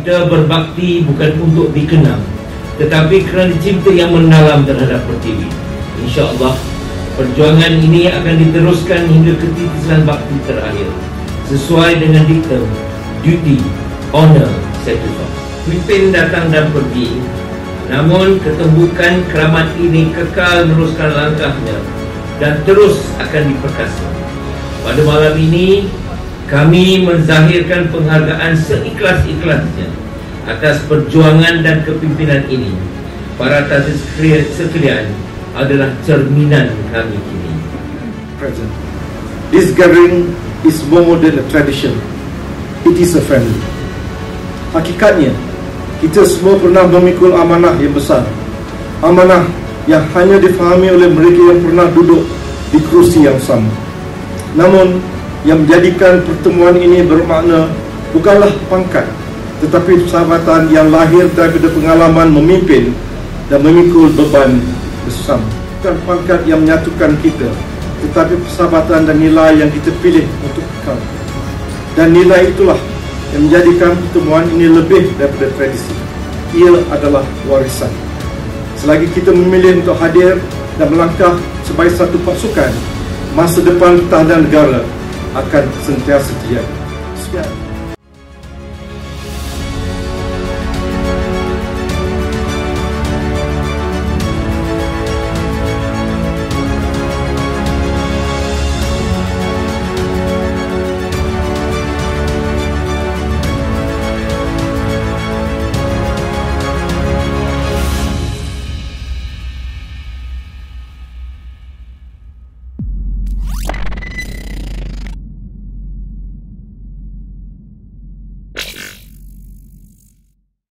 Kita berbakti bukan untuk dikenang, tetapi kerana cinta yang mendalam terhadap Pertiwi. InsyaAllah, perjuangan ini akan diteruskan hingga ke titisan bakti terakhir, sesuai dengan diktum duty, honor, sacrifice. Pemimpin datang dan pergi, namun ketembukan keramat ini kekal meneruskan langkahnya dan terus akan diperkasa. Pada malam ini, kami menzahirkan penghargaan seikhlas-ikhlasnya atas perjuangan dan kepimpinan ini. Para tamu sekalian adalah cerminan kami kini. Present. This gathering is more than a tradition. It is a family. Hakikatnya, kita semua pernah memikul amanah yang besar. Amanah yang hanya difahami oleh mereka yang pernah duduk di kerusi yang sama. Namun, yang menjadikan pertemuan ini bermakna bukanlah pangkat, tetapi persahabatan yang lahir daripada pengalaman memimpin dan memikul beban bersama. Bukan pangkat yang menyatukan kita, tetapi persahabatan dan nilai yang kita pilih untuk kekal. Dan nilai itulah yang menjadikan pertemuan ini lebih daripada tradisi. Ia adalah warisan. Selagi kita memilih untuk hadir dan melangkah sebagai satu pasukan, masa depan pertahanan negara akan sentiasa terjaga. Sekian.